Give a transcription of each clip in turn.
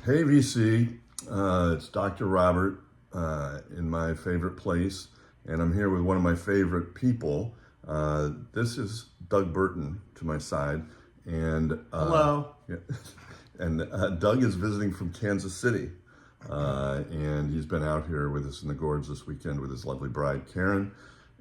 Hey VC, it's Dr. Robert in my favorite place, and I'm here with one of my favorite people. This is Doug Burton to my side, and Hello. yeah, and Doug is visiting from Kansas City, and he's been out here with us in the gorge this weekend with his lovely bride Karen,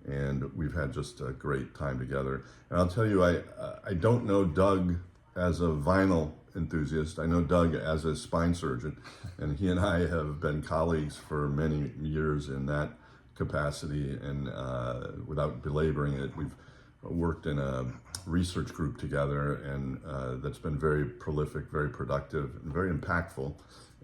and we've had just a great time together. And I'll tell you, I don't know Doug as a vinyl enthusiast. I know Doug as a spine surgeon, and he and I have been colleagues for many years in that capacity. And without belaboring it, we've worked in a research group together, and that's been very prolific, very productive, and very impactful.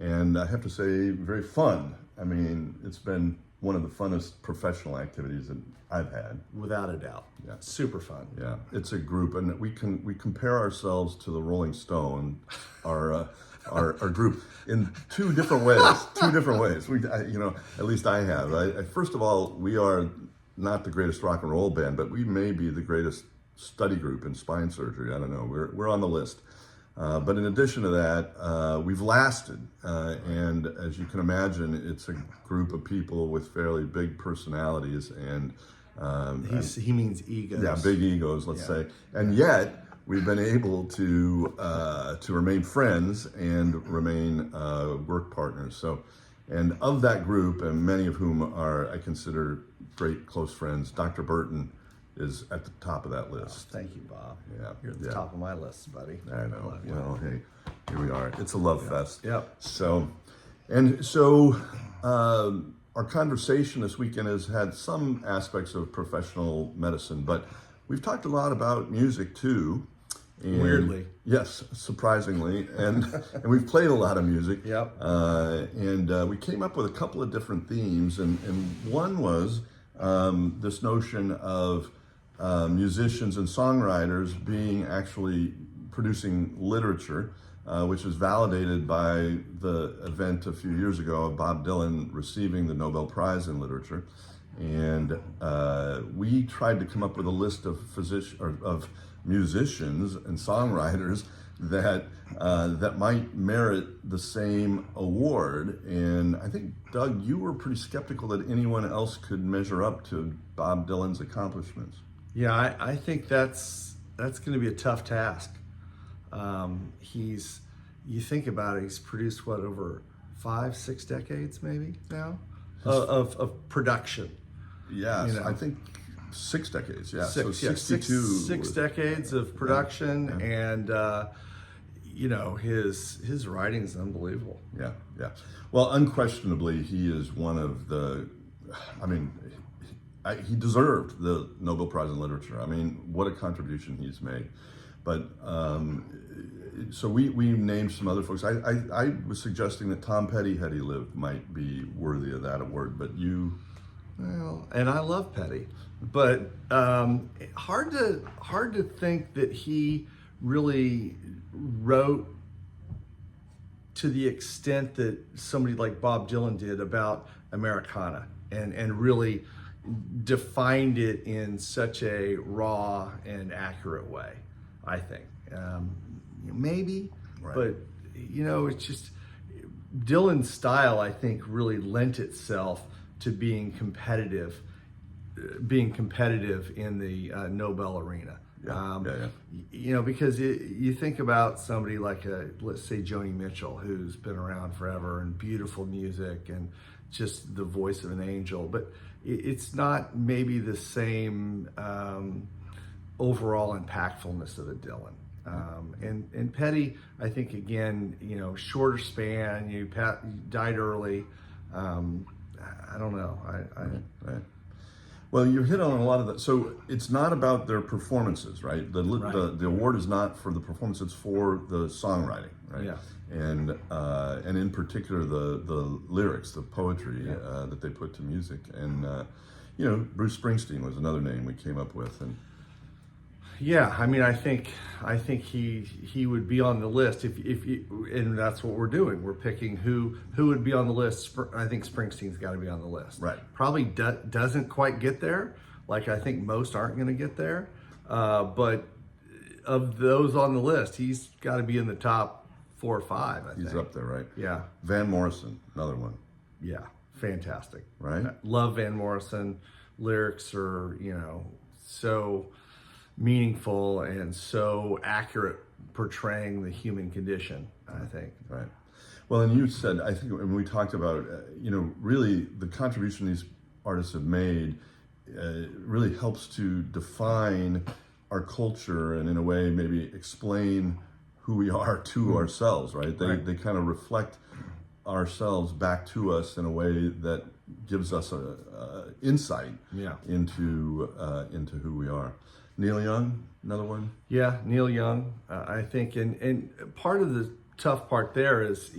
And I have to say, very fun. I mean, it's been one of the funnest professional activities that I've had. Without a doubt. Yeah. Super fun. Yeah, it's a group, and we compare ourselves to the Rolling Stone, our group, in two different ways. At least I have. First of all, we are not the greatest rock and roll band, but we may be the greatest study group in spine surgery. I don't know. We're on the list. But in addition to that, we've lasted, and as you can imagine, it's a group of people with fairly big personalities, and he means egos. yeah, big egos, let's say, and yet we've been able to remain friends and remain work partners. So, and of that group, and many of whom I consider great close friends, Dr. Burton is at the top of that list. Oh, thank you, Bob. Yeah, You're at the top of my list, buddy. I know. Well, hey, here we are. It's a love fest. Yep. So, our conversation this weekend has had some aspects of professional medicine, but we've talked a lot about music too. And Weirdly. Yes, surprisingly. And we've played a lot of music. Yep. We came up with a couple of different themes, and one was this notion of musicians and songwriters being actually producing literature, which is validated by the event a few years ago of Bob Dylan receiving the Nobel Prize in literature. And we tried to come up with a list of musicians and songwriters that might merit the same award. And I think, Doug, you were pretty skeptical that anyone else could measure up to Bob Dylan's accomplishments. Yeah, I think that's going to be a tough task. You think about it, he's produced what, over 5-6 decades maybe now of production. Yes, I think 6 decades. Yeah, so 62. Six decades of production, and his writing is unbelievable. Yeah. Well, unquestionably, he is one of the. I mean, he deserved the Nobel Prize in Literature. I mean, what a contribution he's made. But so we named some other folks. I was suggesting that Tom Petty, had he lived, might be worthy of that award. But you. Well, and I love Petty, but hard to think that he really wrote to the extent that somebody like Bob Dylan did about Americana, and really defined it in such a raw and accurate way. I think maybe, right. But it's just Dylan's style, I think, really lent itself to being competitive in the Nobel arena. Because you think about somebody like let's say Joni Mitchell, who's been around forever, and beautiful music and just the voice of an angel, but it's not maybe the same overall impactfulness of a Dylan. And Petty, I think, again, shorter span, you died early. I don't know. Right. Well, you hit on a lot of that. So it's not about their performances, right? The award is not for the performance; it's for the songwriting, right? Yeah. And in particular the lyrics, the poetry that they put to music. And Bruce Springsteen was another name we came up with. And yeah, I mean, I think he would be on the list if and that's what we're doing. We're picking who would be on the list. I think Springsteen's got to be on the list. Right. Probably doesn't quite get there. Like, I think most aren't going to get there. But of those on the list, he's got to be in the top 4 or 5, I think. He's up there, right? Yeah. Van Morrison, another one. Yeah. Fantastic. Right? Love Van Morrison. Lyrics are, so meaningful and so accurate, portraying the human condition, I think. Right. Well, and you said, I think when we talked about, really the contribution these artists have made really helps to define our culture and in a way maybe explain who we are to ourselves, right? They kind of reflect ourselves back to us in a way that gives us a insight into who we are. Neil Young, another one? Yeah, Neil Young, I think. And part of the tough part there is,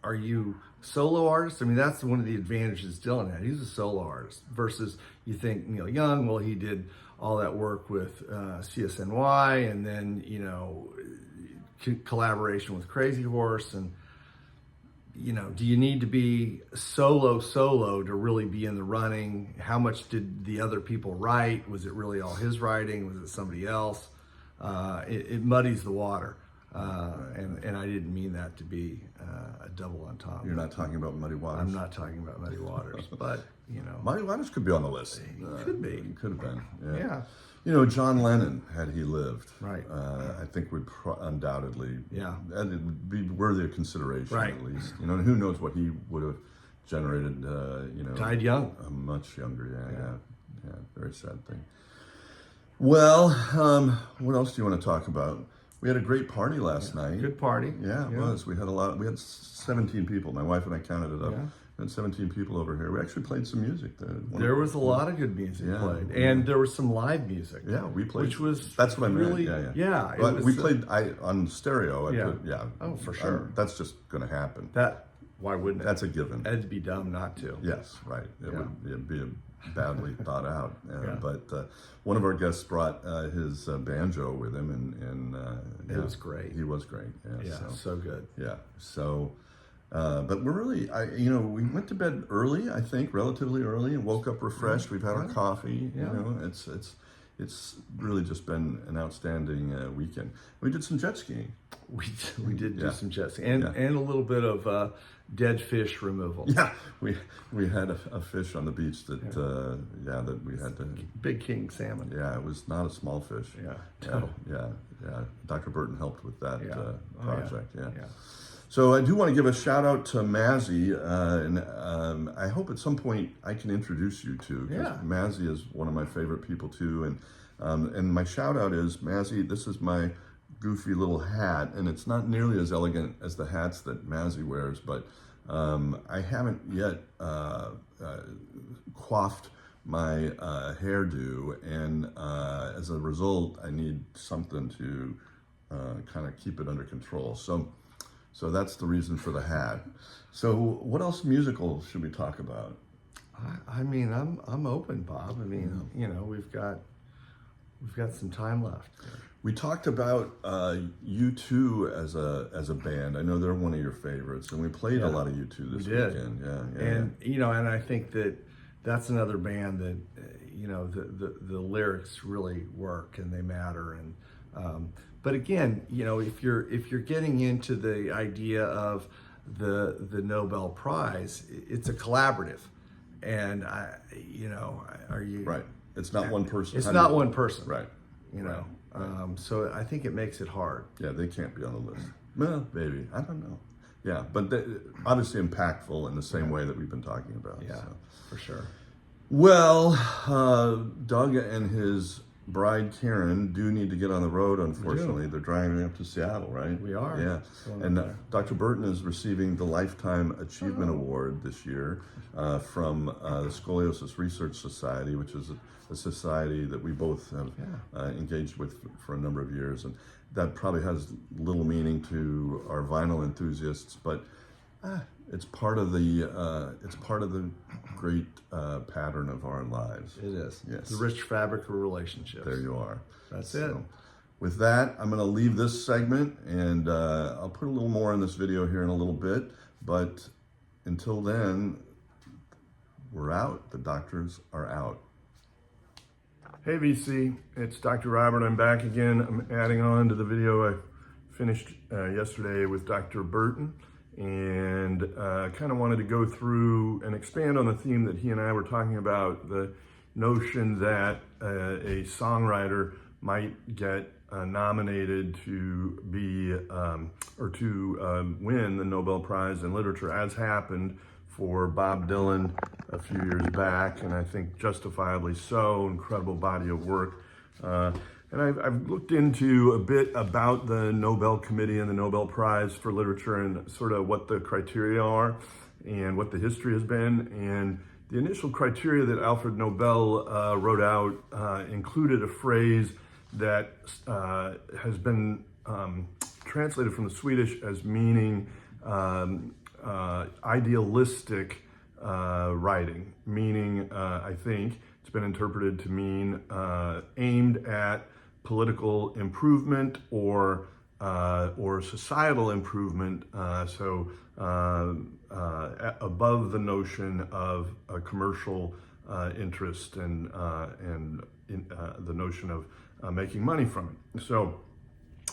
are you solo artist? I mean, that's one of the advantages Dylan had. He's a solo artist versus you think Neil Young, well, he did all that work with CSNY and then, collaboration with Crazy Horse. And, do you need to be solo to really be in the running? How much did the other people write? Was it really all his writing? Was it somebody else? It muddies the water. And I didn't mean that to be a double entendre. You're not talking about Muddy Waters? I'm not talking about Muddy Waters, but, Muddy Waters could be on the list. Could be. Could have been, Yeah. John Lennon, had he lived, Right. I think would undoubtedly, and it would be worthy of consideration, right. at least. And who knows what he would have generated, Died young. Much younger, yeah, very sad thing. Well, what else do you want to talk about? We had a great party last night. Good party. Yeah, it was. We had 17 people. My wife and I counted it up. Yeah. We had 17 people over here. We actually played some music. There was a lot of good music played, and there was some live music. Yeah, we played. Which was that's what I meant. really, yeah. It was, we played on stereo. Oh, for sure. That's just going to happen. Why wouldn't it? That's a given. It'd be dumb not to. Yes, right. It'd be badly thought out. But one of our guests brought his banjo with him, and it was great. He was great. Yeah, so good. Yeah. So, but we're really, we went to bed early. I think relatively early, and woke up refreshed. We've had our coffee. It's really just been an outstanding weekend. We did some jet skiing. We did do some jet skiing and a little bit of dead fish removal. Yeah, we had a fish on the beach that that we had to. Big king salmon. Yeah, it was not a small fish. Yeah. Dr. Burton helped with that project. Yeah. So I do want to give a shout out to Mazzy, and I hope at some point I can introduce you to. Mazzy is one of my favorite people too, and my shout out is Mazzy. This is my goofy little hat, and it's not nearly as elegant as the hats that Mazzy wears, but I haven't yet coiffed my hairdo, and as a result, I need something to kind of keep it under control. So that's the reason for the hat. So what else musical should we talk about? I mean, I'm open, Bob. I mean, we've got some time left. We talked about U2 as a band. I know they're one of your favorites, and we played a lot of U2 this weekend. And and I think that's another band that the lyrics really work and they matter. And but again, if you're getting into the idea of the Nobel Prize, it's a collaborative, and are you right? It's not one person. It's not one person, right? So I think it makes it hard. Yeah, they can't be on the list. Well, maybe. I don't know. Yeah, but obviously impactful in the same way that we've been talking about. Yeah, for sure. Well, Doug and his bride Karen do need to get on the road, unfortunately. They're driving up to Seattle, right? We are. Yeah. And Dr. Burton is receiving the Lifetime Achievement Award this year from the Scoliosis Research Society, which is a society that we both have engaged with for a number of years. And that probably has little meaning to our vinyl enthusiasts, but it's part of the great pattern of our lives. It is. Yes. The rich fabric of relationships. There you are. That's it. With that, I'm going to leave this segment, and I'll put a little more in this video here in a little bit. But until then, we're out. The doctors are out. Hey VC, it's Dr. Robert. I'm back again. I'm adding on to the video I finished yesterday with Dr. Burton, and kind of wanted to go through and expand on the theme that he and I were talking about, the notion that a songwriter might get nominated to be or to win the Nobel Prize in Literature, as happened for Bob Dylan a few years back, and I think justifiably so. Incredible body of work. And I've looked into a bit about the Nobel Committee and the Nobel Prize for Literature and sort of what the criteria are and what the history has been. And the initial criteria that Alfred Nobel wrote out included a phrase that has been translated from the Swedish as meaning idealistic writing, meaning I think it's been interpreted to mean aimed at political improvement or societal improvement, so above the notion of a commercial interest and the notion of making money from it. So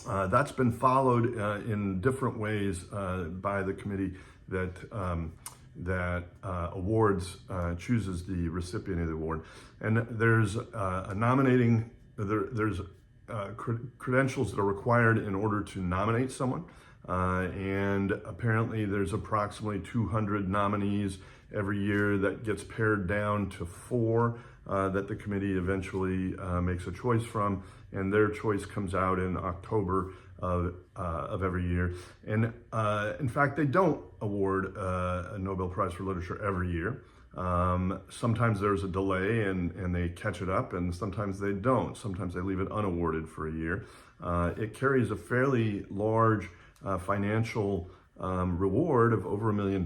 that's been followed in different ways by the committee that awards, chooses the recipient of the award. And there's a nominating, there's credentials that are required in order to nominate someone. And apparently there's approximately 200 nominees every year that gets pared down to 4 that the committee eventually makes a choice from, and their choice comes out in October of every year. And in fact, they don't award a Nobel Prize for Literature every year. Sometimes there's a delay and they catch it up, and sometimes they don't. Sometimes they leave it unawarded for a year. It carries a fairly large financial reward of over $1 million.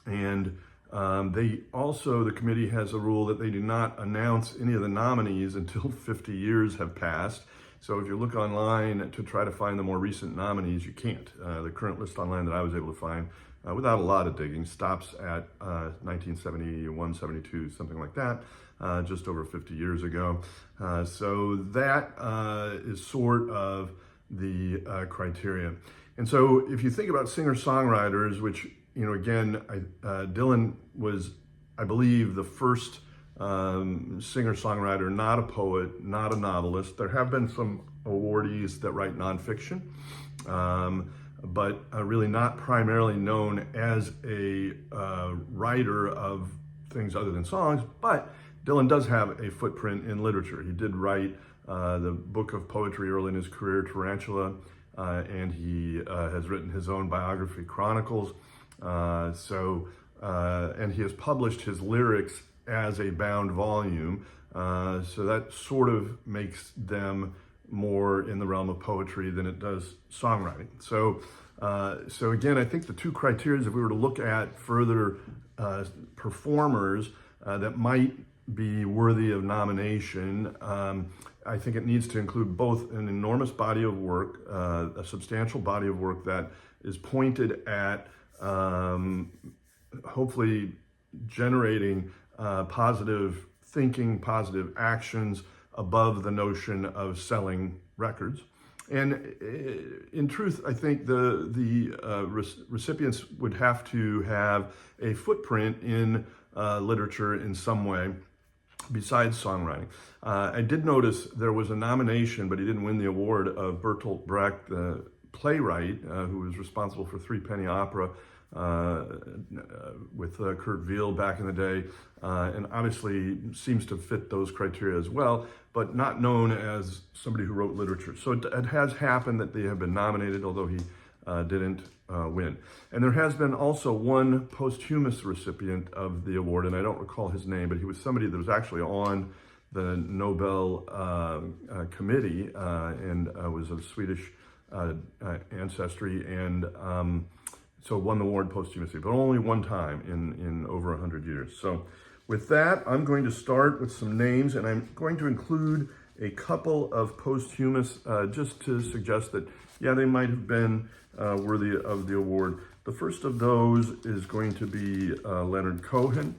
And the committee has a rule that they do not announce any of the nominees until 50 years have passed. So if you look online to try to find the more recent nominees, you can't. The current list online that I was able to find, without a lot of digging, stops at 1971, 72, something like that, just over 50 years ago. So that is sort of the criteria. And so if you think about singer-songwriters, which, you know, again, Dylan was, I believe, the first singer-songwriter, not a poet, not a novelist. There have been some awardees that write nonfiction, but really not primarily known as a writer of things other than songs. But Dylan does have a footprint in literature. He did write the book of poetry early in his career, Tarantula, and he has written his own biography, Chronicles. And he has published his lyrics as a bound volume, so that sort of makes them more in the realm of poetry than it does songwriting. So again, I think the two criteria, if we were to look at further performers that might be worthy of nomination, I think it needs to include both an enormous body of work, a substantial body of work that is pointed at hopefully generating positive thinking, positive actions above the notion of selling records. And in truth, I think the recipients would have to have a footprint in literature in some way besides songwriting. I did notice there was a nomination, but he didn't win the award, of Bertolt Brecht, the playwright, who was responsible for Three Penny Opera with Kurt Weill back in the day, and obviously seems to fit those criteria as well, but not known as somebody who wrote literature. So it has happened that they have been nominated, although he didn't win. And there has been also one posthumous recipient of the award, and I don't recall his name, but he was somebody that was actually on the Nobel committee and was of Swedish ancestry, and so won the award posthumously, but only one time in over 100 years. So with that, I'm going to start with some names, and I'm going to include a couple of posthumous just to suggest that, yeah, they might have been worthy of the award. The first of those is going to be Leonard Cohen,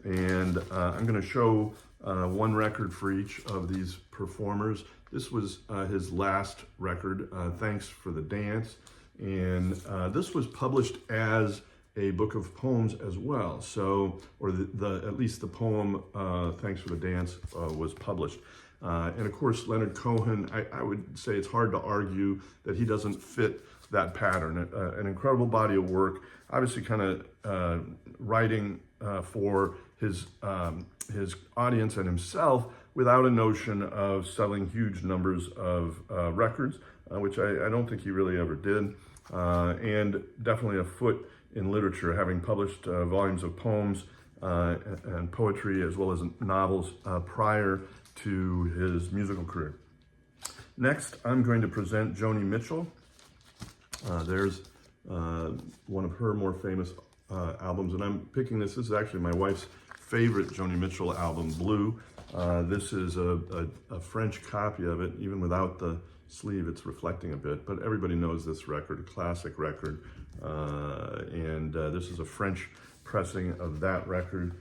and I'm going to show one record for each of these performers This was his last record, Thanks for the Dance, and this was published as a book of poems as well. So, or at least the poem Thanks for the Dance was published. And of course, Leonard Cohen, I would say it's hard to argue that he doesn't fit that pattern. An incredible body of work, obviously kind of writing for his audience and himself without a notion of selling huge numbers of records, which I don't think he really ever did. And definitely a foot in literature, having published volumes of poems and poetry as well as novels prior to his musical career. Next, I'm going to present Joni Mitchell. There's one of her more famous albums, and I'm picking this. This is actually my wife's favorite Joni Mitchell album, Blue. This is a French copy of it. Even without the sleeve, it's reflecting a bit, but everybody knows this record, a classic record. And this is a French pressing of that record.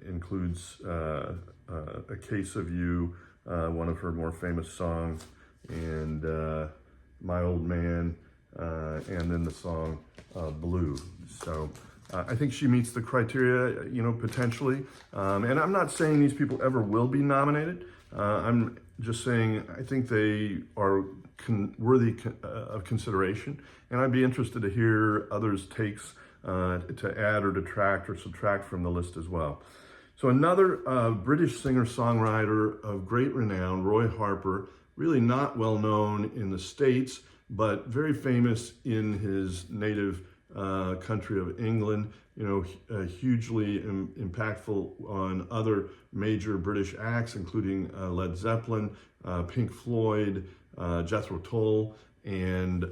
Includes A Case of You, one of her more famous songs, and My Old Man, and then the song Blue. So I think she meets the criteria, potentially. And I'm not saying these people ever will be nominated. I'm just saying I think they are worthy of consideration. And I'd be interested to hear others' takes to add or detract or subtract from the list as well. So another British singer-songwriter of great renown, Roy Harper, really not well known in the States, but very famous in his native country of England, hugely impactful on other major British acts, including Led Zeppelin, Pink Floyd, Jethro Tull, and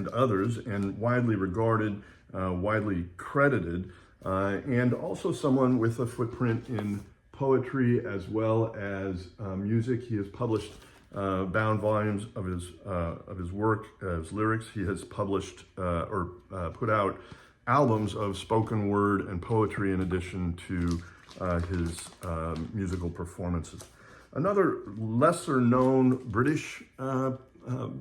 others, and widely regarded, widely credited, and also someone with a footprint in poetry as well as music. He has published bound volumes of his work, his lyrics. He has published or put out albums of spoken word and poetry in addition to his musical performances. Another lesser known British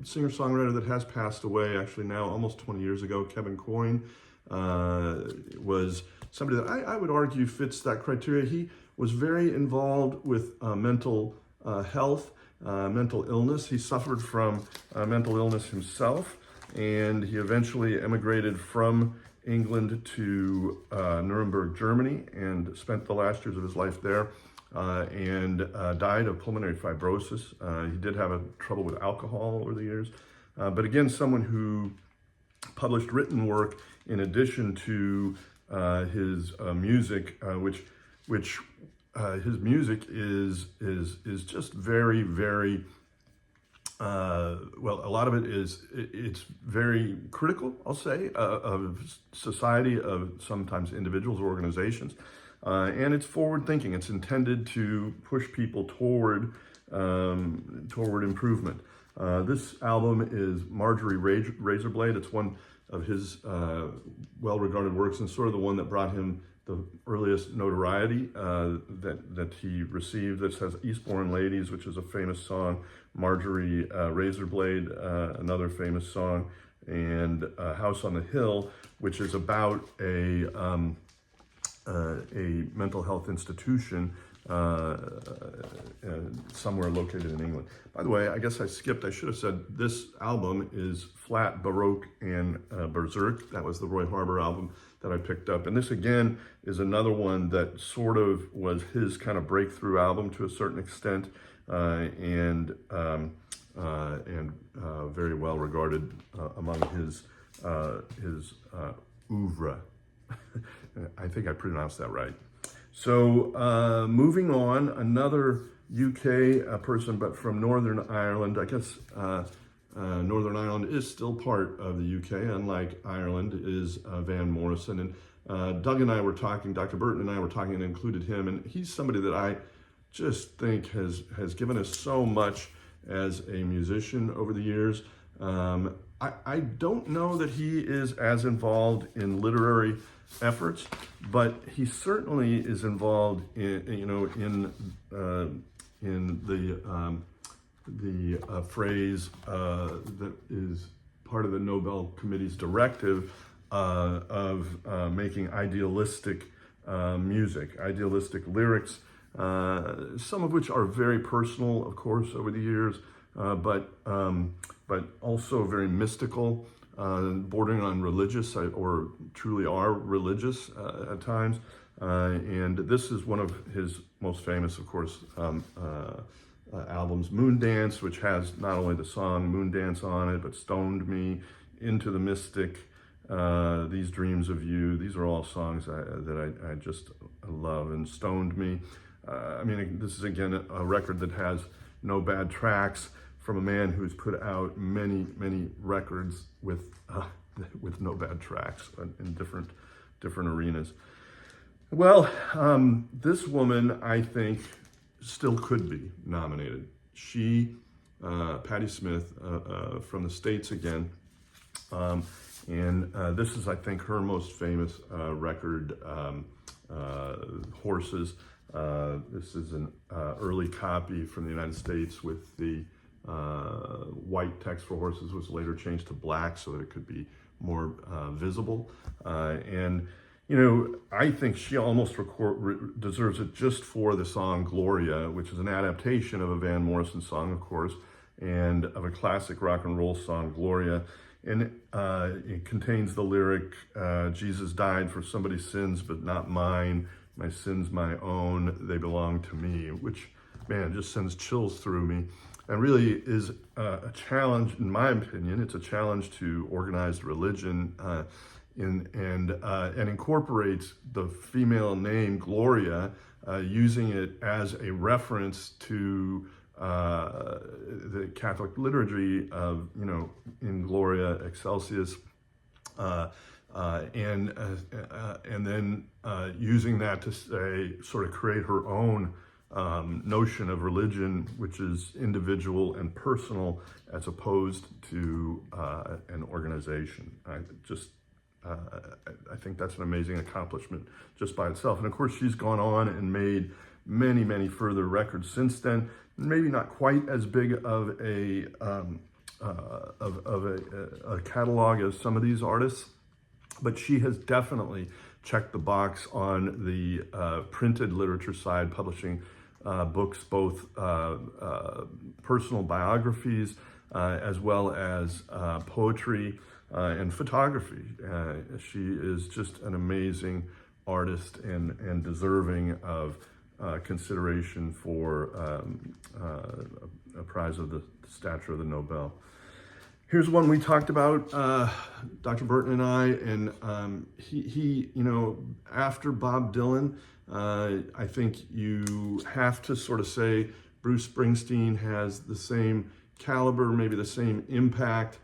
singer-songwriter that has passed away, actually now almost 20 years ago, Kevin Coyne, was somebody that I would argue fits that criteria. He was very involved with mental health, mental illness. He suffered from mental illness himself, and he eventually emigrated from England to Nuremberg, Germany, and spent the last years of his life there, and died of pulmonary fibrosis. He did have trouble with alcohol over the years, but again, someone who published written work in addition to his music, which his music is just very, very well. A lot of it it's very critical, I'll say, of society, of sometimes individuals or organizations, and it's forward thinking. It's intended to push people toward improvement. This album is Marjorie Razorblade. It's one of his well-regarded works, and sort of the one that brought him the earliest notoriety that he received. This has Eastbourne Ladies, which is a famous song, Marjorie Razorblade, another famous song, and House on the Hill, which is about a mental health institution somewhere located in England. By the way, I guess I skipped. I should have said this album is Flat, Baroque, and Berserk. That was the Roy Harper album that I picked up. And this, again, is another one that sort of was his kind of breakthrough album to a certain extent, and very well regarded among his oeuvre. I think I pronounced that right. So moving on, another UK person, but from Northern Ireland. I guess Northern Ireland is still part of the UK, unlike Ireland, is Van Morrison. And Doug and I were talking, Dr. Burton and I were talking, and included him, and he's somebody that I just think has given us so much as a musician over the years. I don't know that he is as involved in literary efforts, but he certainly is involved in in the phrase that is part of the Nobel Committee's directive of making idealistic music, idealistic lyrics, some of which are very personal, of course, over the years, but also very mystical, bordering on religious, or truly are religious at times. And this is one of his most famous, of course, albums, Moondance, which has not only the song Moondance on it, but Stoned Me, Into the Mystic, These Dreams of You. These are all songs that I just love. And Stoned Me, I mean, this is again a record that has no bad tracks from a man who's put out many, many records with no bad tracks in different arenas. Well, this woman, I think, still could be nominated. She, Patti Smith, from the States again, and this is, I think, her most famous record, Horses. This is an early copy from the United States with the white text for Horses, was later changed to black so that it could be more visible. And you know, I think she almost deserves it just for the song Gloria, which is an adaptation of a Van Morrison song, of course, and of a classic rock and roll song, Gloria. And it contains the lyric, Jesus died for somebody's sins, but not mine. My sins, my own, they belong to me, which, man, just sends chills through me. And really is a challenge, in my opinion. It's a challenge to organized religion, and incorporates the female name Gloria, using it as a reference to the Catholic liturgy of, you know, in Gloria Excelsis, and then using that to say, sort of create her own notion of religion, which is individual and personal as opposed to an organization. I think that's an amazing accomplishment just by itself. And of course, she's gone on and made many, many further records since then. Maybe not quite as big of a catalog as some of these artists, but she has definitely checked the box on the printed literature side, publishing books, both personal biographies as well as poetry and photography. She is just an amazing artist and deserving of consideration for a prize of the stature of the Nobel. Here's one we talked about, Dr. Burton and I, and he, you know, after Bob Dylan, I think you have to sort of say Bruce Springsteen has the same caliber, maybe the same impact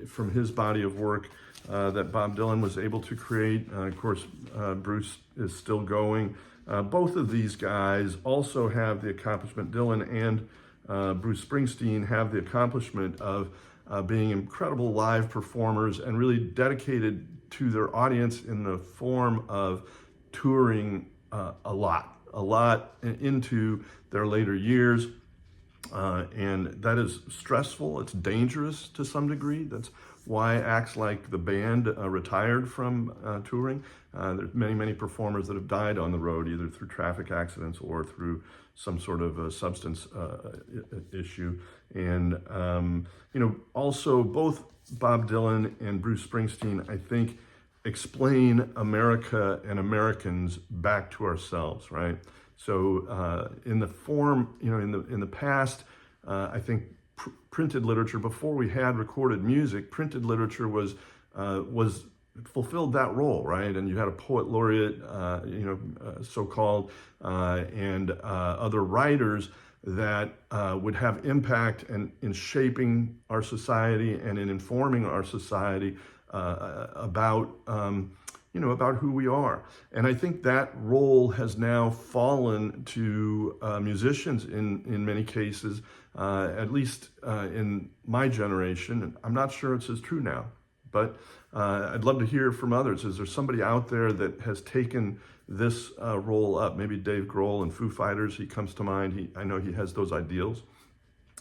from his body of work that Bob Dylan was able to create. Of course, Bruce is still going. Both of these guys also have the accomplishment, Dylan and Bruce Springsteen have the accomplishment of being incredible live performers and really dedicated to their audience in the form of touring a lot into their later years. And that is stressful, it's dangerous to some degree. That's why acts like the band retired from touring. There's many, many performers that have died on the road, either through traffic accidents or through some sort of a substance issue. And, you know, also both Bob Dylan and Bruce Springsteen, I think, explain America and Americans back to ourselves, right? So in the form, you know, in the past, I think printed literature, before we had recorded music, printed literature was fulfilled that role, right? And you had a poet laureate, you know, so-called, and other writers that would have impact in shaping our society and in informing our society about you know, about who we are. And I think that role has now fallen to musicians in many cases, at least in my generation. I'm not sure it's as true now, But I'd love to hear from others. Is there somebody out there that has taken this role up? Maybe Dave Grohl and Foo Fighters, he comes to mind. I know he has those ideals.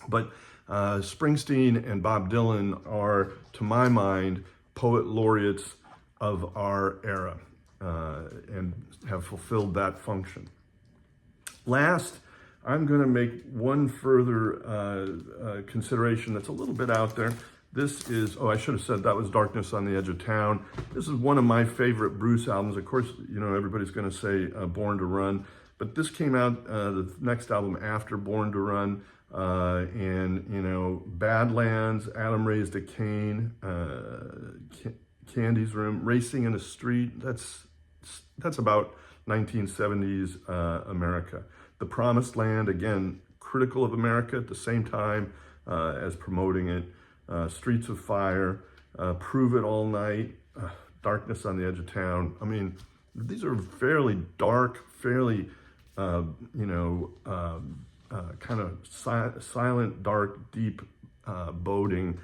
But Springsteen and Bob Dylan are, to my mind, poet laureates of our era and have fulfilled that function. Last, I'm going to make one further consideration that's a little bit out there. This is, I should have said that was Darkness on the Edge of Town. This is one of my favorite Bruce albums. Of course, everybody's going to say Born to Run, but this came out the next album after Born to Run. Badlands, Adam Raised a Cane, Candy's Room, Racing in the Street. That's about 1970s America. The Promised Land, again, critical of America at the same time as promoting it. Streets of Fire, Prove It All Night, Darkness on the Edge of Town. I mean, these are fairly dark, fairly, kind of silent, dark, deep, boding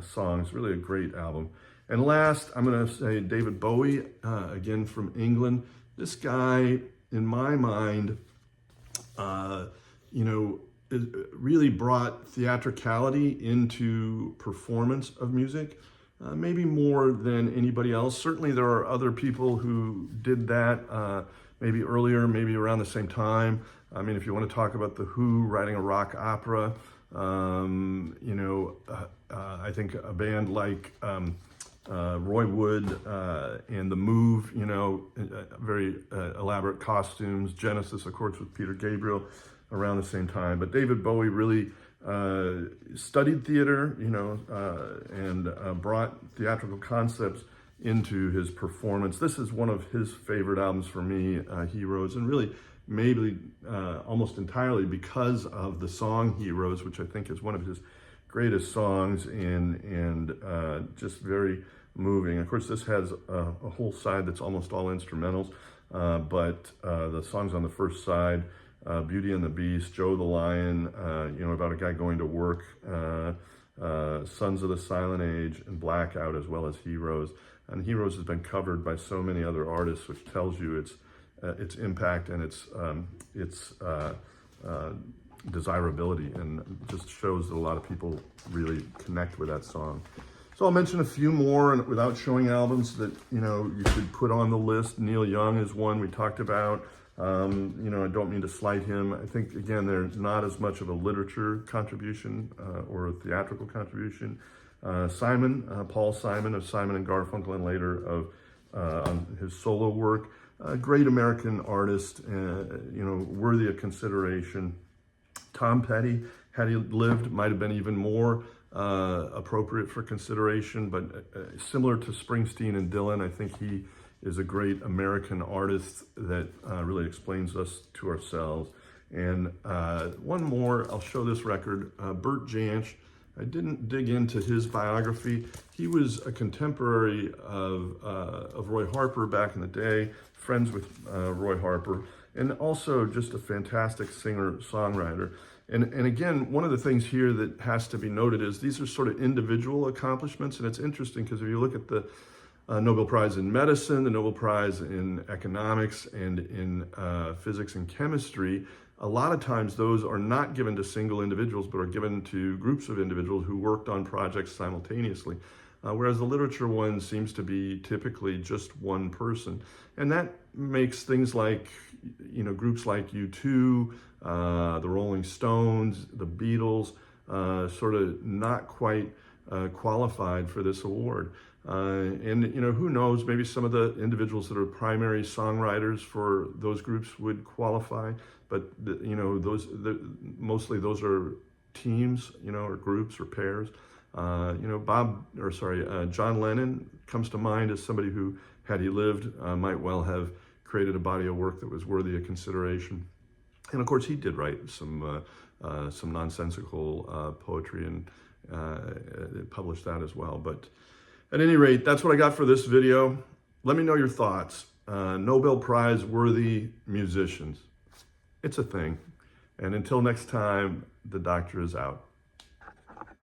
songs. Really a great album. And last, I'm going to say David Bowie, again from England. This guy, in my mind, really brought theatricality into performance of music, maybe more than anybody else. Certainly there are other people who did that maybe earlier, maybe around the same time. I mean, if you want to talk about The Who writing a rock opera, I think a band like Roy Wood and The Move, very elaborate costumes. Genesis, of course, with Peter Gabriel around the same time. But David Bowie really studied theater, and brought theatrical concepts into his performance. This is one of his favorite albums for me, Heroes, and really maybe almost entirely because of the song Heroes, which I think is one of his greatest songs and just very moving. Of course, this has a whole side that's almost all instrumentals, but the songs on the first side, Beauty and the Beast, Joe the Lion, about a guy going to work, Sons of the Silent Age, and Blackout, as well as Heroes. And Heroes has been covered by so many other artists, which tells you its impact and its desirability, and just shows that a lot of people really connect with that song. So I'll mention a few more, and without showing albums that you could put on the list. Neil Young is one we talked about. I don't mean to slight him. I think, again, there's not as much of a literature contribution or a theatrical contribution. Paul Simon of Simon and Garfunkel, and later of on his solo work. A great American artist, worthy of consideration. Tom Petty, had he lived, might have been even more appropriate for consideration, but similar to Springsteen and Dylan, I think he is a great American artist that really explains us to ourselves. And one more, I'll show this record, Bert Jansch. I didn't dig into his biography. He was a contemporary of Roy Harper back in the day, friends with Roy Harper, and also just a fantastic singer-songwriter. And again, one of the things here that has to be noted is these are sort of individual accomplishments, and it's interesting because if you look at the Nobel Prize in Medicine, the Nobel Prize in Economics, and in Physics and Chemistry, a lot of times those are not given to single individuals, but are given to groups of individuals who worked on projects simultaneously. Whereas the literature one seems to be typically just one person. And that makes things like, groups like U2, the Rolling Stones, the Beatles, sort of not quite qualified for this award. And who knows, maybe some of the individuals that are primary songwriters for those groups would qualify, but mostly those are teams, or groups or pairs. John Lennon comes to mind as somebody who, had he lived, might well have created a body of work that was worthy of consideration. And of course, he did write some nonsensical poetry and published that as well. But at any rate, that's what I got for this video. Let me know your thoughts. Nobel Prize worthy musicians. It's a thing. And until next time, the doctor is out.